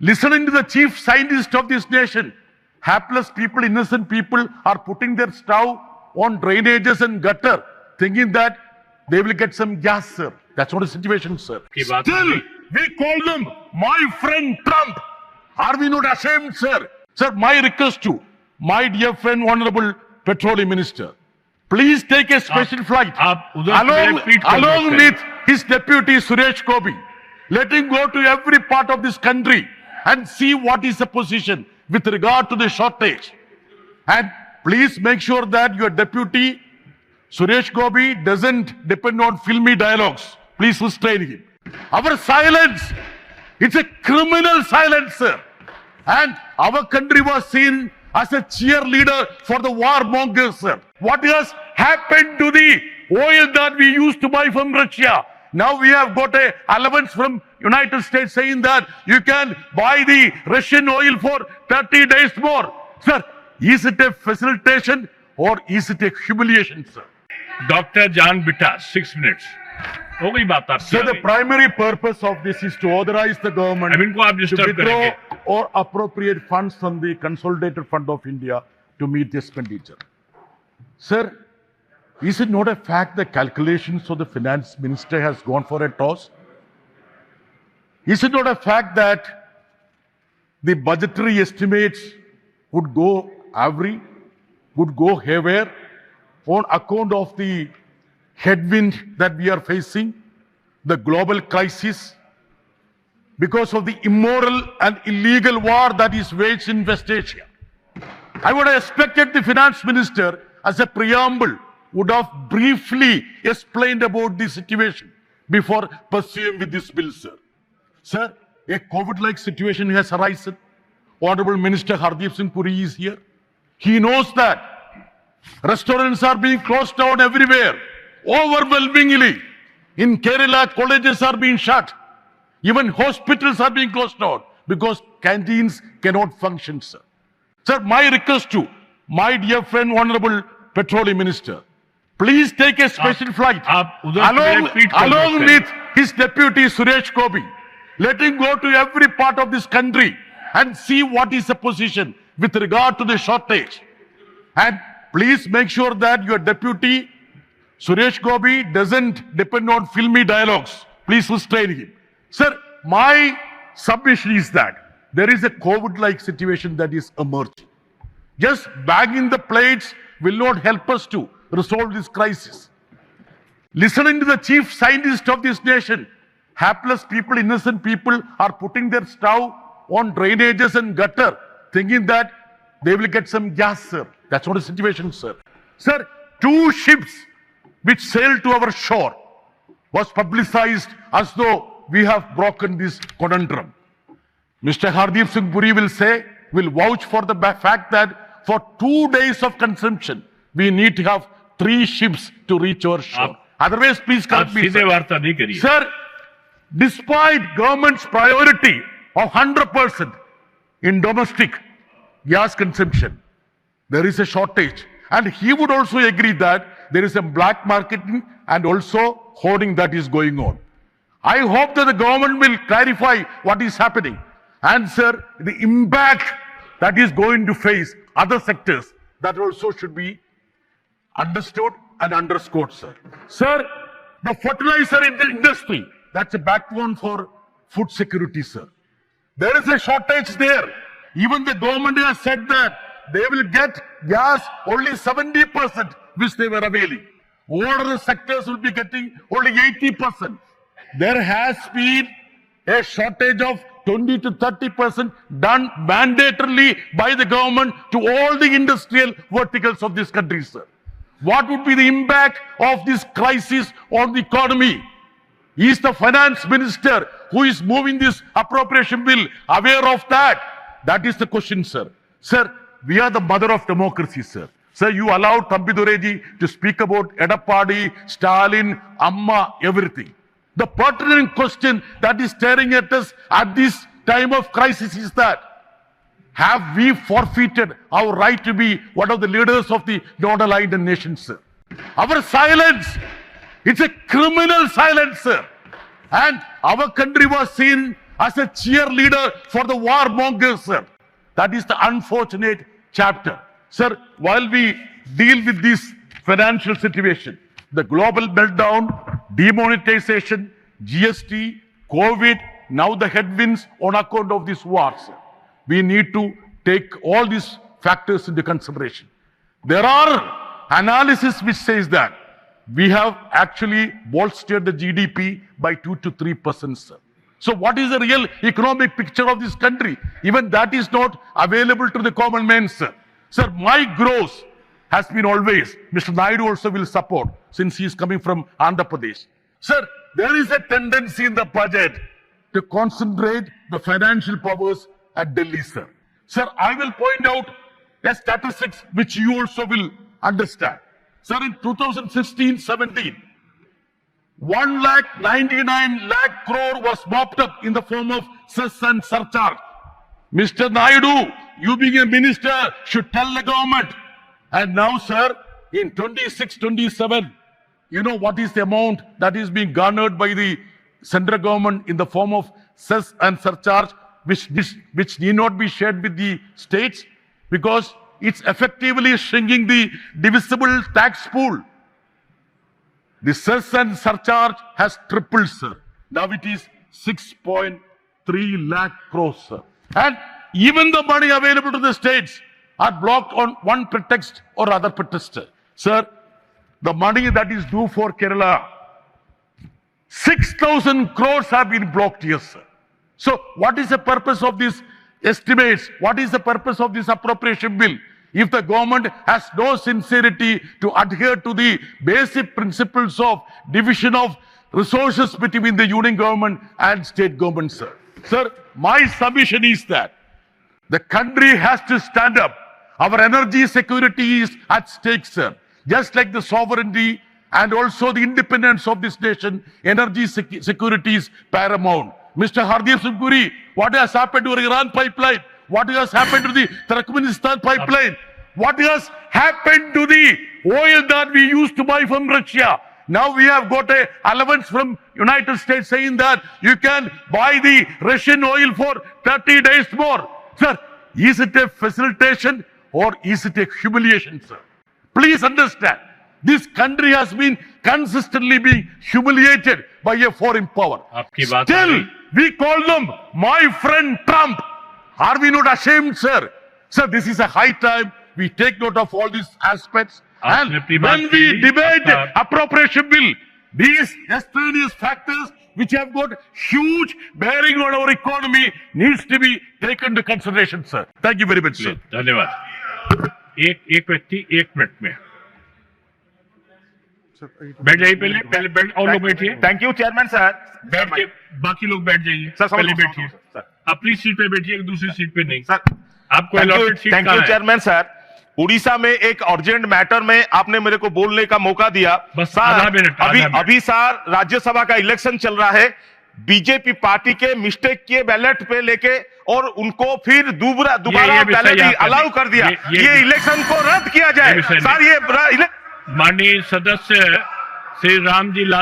Listening to the chief scientist of this nation, hapless people, innocent people are putting their stove on drainages and gutter, thinking that they will get some gas, sir. That's not the situation, sir. Still, we call them my friend Trump. Are we not ashamed, sir? Sir, my request to my dear friend, Honorable Petroleum Minister, please take a special flight along with his deputy Suresh Gopi. Let him go to every part of this country and see what is the position with regard to the shortage. And please make sure that your deputy Suresh Gopi doesn't depend on filmy dialogues. Please restrain him. Our silence, it's a criminal silence, sir. And our country was seen as a cheerleader for the warmongers, sir. What has happened to the oil that we used to buy from Russia? Now we have got a allowance from United States saying that you can buy the Russian oil for 30 days more. Sir, is it a facilitation or is it a humiliation, sir? Dr. John Brittas, 6 minutes. हो गई बात आपकी. So the primary purpose of this is to authorize the government to withdraw or appropriate funds from the Consolidated Fund of India to meet the expenditure. Sir, is it not a fact that calculations of the finance minister has gone for a toss? Is it not a fact that the budgetary estimates would go haywire on account of the headwind that we are facing, the global crisis, because of the immoral and illegal war that is waged in West Asia? I would have expected the finance minister, as a preamble, would have briefly explained about the situation before pursuing with this bill, sir. Sir, a COVID-like situation has arisen. Honorable Minister Hardeep Singh Puri is here. He knows that restaurants are being closed down everywhere, overwhelmingly. In Kerala, colleges are being shut. Even hospitals are being closed down because canteens cannot function, sir. Sir, my request to my dear friend, Honorable Petroleum Minister, please take a special flight along with his deputy Suresh Gopi. Let him go to every part of this country and see what is the position with regard to the shortage. And please make sure that your deputy Suresh Gopi doesn't depend on filmy dialogues. Please restrain him. Sir, my submission is that there is a COVID-like situation that is emerging. Just bagging the plates will not help us to resolve this crisis. Listening to the chief scientist of this nation, hapless people, innocent people are putting their stove on drainages and gutter, thinking that they will get some gas, sir. That's not the situation, sir. Sir, 2 ships which sailed to our shore was publicized as though we have broken this conundrum. Mr. Hardeep Singh Puri will vouch for the fact that for 2 days of consumption, we need to have 3 ships to reach our shore. Otherwise, please correct me, sir. Sir, despite government's priority of 100% in domestic gas consumption, there is a shortage. And he would also agree that there is a black marketing and also hoarding that is going on. I hope that the government will clarify what is happening. And sir, the impact that is going to face other sectors, that also should be understood and underscored, sir. Sir, the fertilizer industry, that's a backbone for food security, sir. There is a shortage there. Even the government has said that they will get gas only 70%, which they were availing. All other sectors will be getting only 80%. There has been a shortage of 20 to 30% done mandatorily by the government to all the industrial verticals of this country, sir. What would be the impact of this crisis on the economy? Is the finance minister who is moving this appropriation bill aware of that? That is the question, sir. Sir, we are the mother of democracy, sir. Sir, you allowed Thambi Dureji to speak about Edappadi, Stalin, Amma, everything. The pertinent question that is staring at us at this time of crisis is that, have we forfeited our right to be one of the leaders of the non-aligned nations, sir? Our silence, it's a criminal silence, sir. And our country was seen as a cheerleader for the warmongers, sir. That is the unfortunate chapter. Sir, while we deal with this financial situation, the global meltdown, demonetization, GST, COVID, now the headwinds on account of this war, sir. We need to take all these factors into consideration. There are analysis which says that we have actually bolstered the GDP by 2 to 3%, sir. So what is the real economic picture of this country? Even that is not available to the common man, sir. Sir, my growth has been always, Mr. Naidu also will support since he is coming from Andhra Pradesh. Sir, there is a tendency in the budget to concentrate the financial powers at Delhi, sir. Sir, I will point out a statistics which you also will understand. Sir, in 2016-17, 1,99,000 crore was mopped up in the form of cess and surcharge. Mr. Naidu, you being a minister, should tell the government. And now, sir, in 26-27, you know what is the amount that is being garnered by the central government in the form of cess and surcharge, which need not be shared with the states, because it's effectively shrinking the divisible tax pool. The cess and surcharge has tripled, sir. Now it is 6.3 lakh crores, sir. And even the money available to the states are blocked on one pretext or other pretext. Sir, the money that is due for Kerala, 6,000 crores have been blocked here, sir. So what is the purpose of these estimates? What is the purpose of this appropriation bill? If the government has no sincerity to adhere to the basic principles of division of resources between the union government and state government, sir. Sir, my submission is that the country has to stand up. Our energy security is at stake, sir. Just like the sovereignty and also the independence of this nation, energy security is paramount. Mr. Hardeep Singh Puri, what has happened to the Iran pipeline? What has happened to the Turkmenistan pipeline? What has happened to the oil that we used to buy from Russia? Now we have got a allowance from United States saying that you can buy the Russian oil for 30 days more. Sir, is it a facilitation or is it a humiliation, sir? Please understand, this country has been consistently being humiliated by a foreign power. Still, we call them my friend Trump. Are we not ashamed, sir? Sir, this is a high time we take note of all these aspects. And when we debate appropriation bill, these extraneous factors which have got huge bearing on our economy needs to be taken into consideration, sir. Thank you very much, sir. धन्यवाद. एक व्यक्ति 1 minute में बैठ जाइए. पहले बैठ, और लोग बैठिए. Thank you chairman sir. बैठ के बाकी लोग बैठ जाइए. पहले बैठिए. अपनी सीट पे बैठिए, दूसरी सीट पे नहीं. सर, आपको allotted seat thank you chairman sir. Orissa में एक अर्जेंट मैटर में आपने मेरे को बोलने का मौका दिया. बस आधा मिनट. अभी सर राज्यसभा का इलेक्शन चल रहा है. बीजेपी पार्टी के मिस्टेक किए बैलेट पे लेके और उनको फिर दोबारा बैलेट अलाउ कर दिया. ये इलेक्शन को रद्द किया जाए सर. ये माननीय सदस्य श्री राम जी लाल